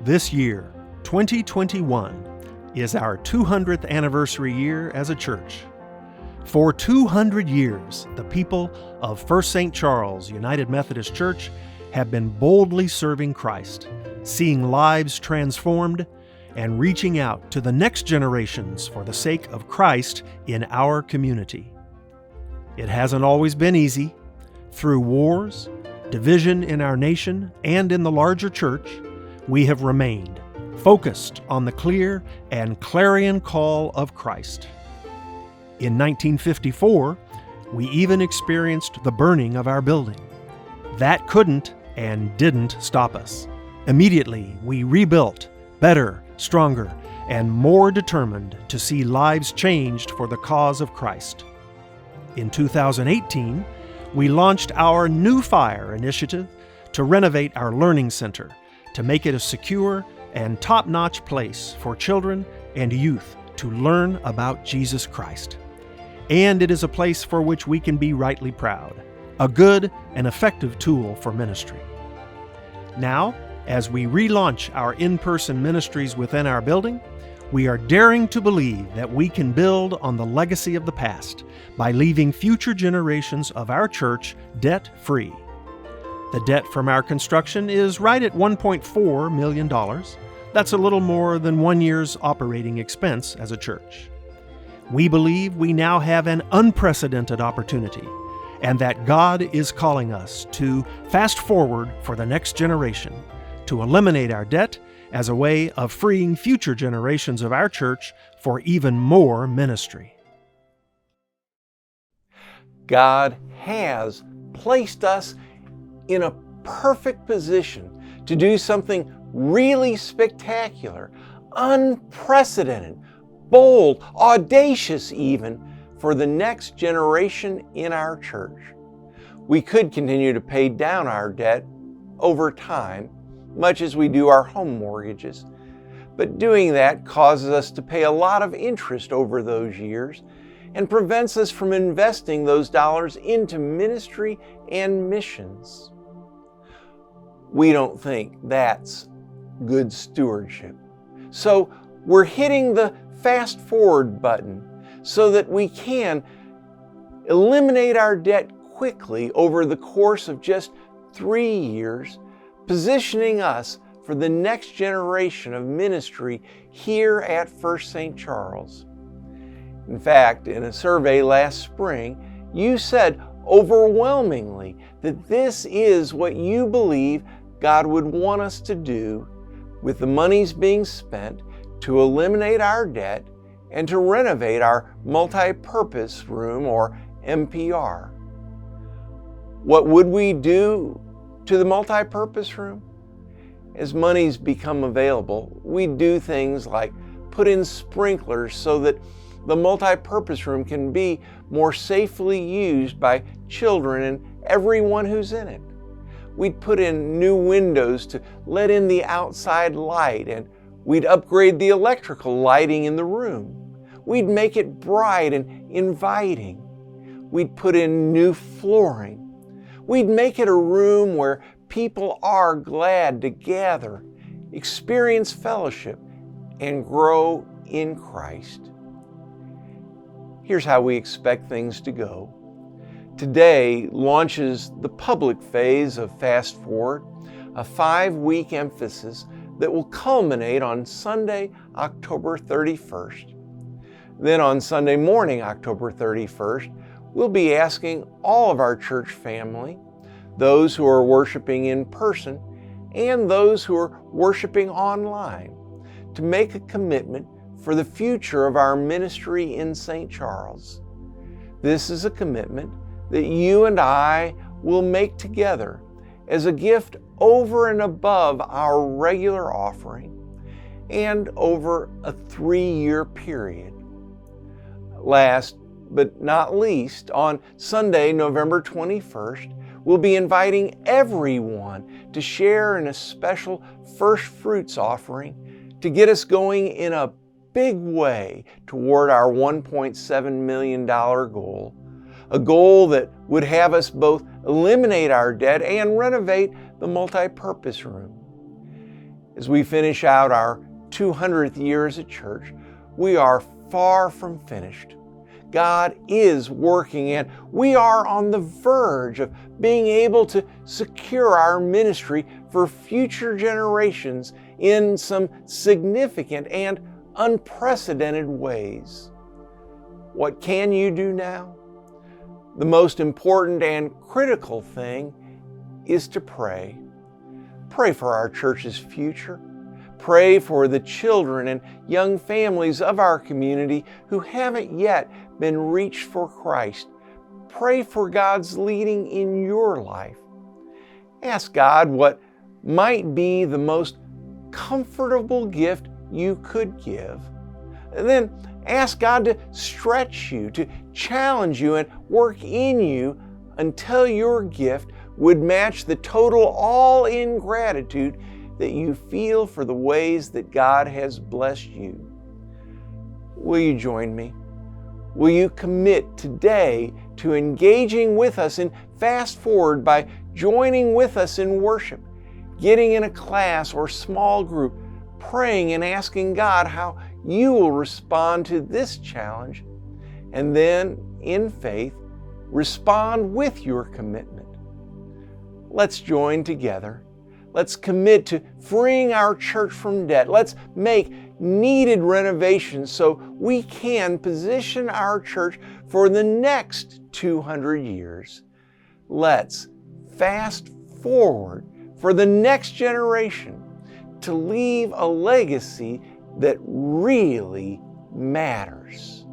This year, 2021, is our 200th anniversary year as a church. For 200 years, the people of First St. Charles United Methodist Church have been boldly serving Christ, seeing lives transformed, and reaching out to the next generations for the sake of Christ in our community. It hasn't always been easy. Through wars, division in our nation, and in the larger church, we have remained focused on the clear and clarion call of Christ. In 1954, we even experienced the burning of our building. That couldn't and didn't stop us. Immediately, we rebuilt, better, stronger, and more determined to see lives changed for the cause of Christ. In 2018, we launched our New Fire initiative to renovate our learning center, to make it a secure and top-notch place for children and youth to learn about Jesus Christ. And it is a place for which we can be rightly proud, a good and effective tool for ministry. Now, as we relaunch our in-person ministries within our building, we are daring to believe that we can build on the legacy of the past by leaving future generations of our church debt-free. The debt from our construction is right at $1.4 million. That's a little more than 1 year's operating expense as a church. We believe we now have an unprecedented opportunity, and that God is calling us to fast forward for the next generation, to eliminate our debt as a way of freeing future generations of our church for even more ministry. God has placed us in a perfect position to do something really spectacular, unprecedented, bold, audacious even, for the next generation in our church. We could continue to pay down our debt over time, much as we do our home mortgages, but doing that causes us to pay a lot of interest over those years and prevents us from investing those dollars into ministry and missions. We don't think that's good stewardship. So we're hitting the fast forward button so that we can eliminate our debt quickly over the course of just 3 years, positioning us for the next generation of ministry here at First St. Charles. In fact, in a survey last spring, you said overwhelmingly that this is what you believe God would want us to do with the monies being spent to eliminate our debt and to renovate our multi-purpose room, or MPR. What would we do to the multi-purpose room? As monies become available, we do things like put in sprinklers so that the multi-purpose room can be more safely used by children and everyone who's in it. We'd put in new windows to let in the outside light, and we'd upgrade the electrical lighting in the room. We'd make it bright and inviting. We'd put in new flooring. We'd make it a room where people are glad to gather, experience fellowship, and grow in Christ. Here's how we expect things to go. Today launches the public phase of Fast Forward, a 5-week emphasis that will culminate on Sunday, October 31st. Then on Sunday morning, October 31st, we'll be asking all of our church family, those who are worshiping in person and those who are worshiping online, to make a commitment for the future of our ministry in St. Charles. This is a commitment that you and I will make together as a gift over and above our regular offering and over a 3-year period. Last but not least, on Sunday, November 21st, we'll be inviting everyone to share in a special first fruits offering to get us going in a big way toward our $1.7 million goal, a goal that would have us both eliminate our debt and renovate the multi-purpose room. As we finish out our 200th year as a church, we are far from finished. God is working, and we are on the verge of being able to secure our ministry for future generations in some significant and unprecedented ways. What can you do now? The most important and critical thing is to pray. Pray for our church's future. Pray for the children and young families of our community who haven't yet been reached for Christ. Pray for God's leading in your life. Ask God what might be the most comfortable gift you could give. And then ask God to stretch you, to challenge you, and work in you until your gift would match the total all-in gratitude that you feel for the ways that God has blessed you. Will you join me? Will you commit today to engaging with us in Fast Forward by joining with us in worship, getting in a class or small group, praying and asking God how you will respond to this challenge, and then, in faith, respond with your commitment? Let's join together. Let's commit to freeing our church from debt. Let's make needed renovations so we can position our church for the next 200 years. Let's fast forward for the next generation to leave a legacy that really matters.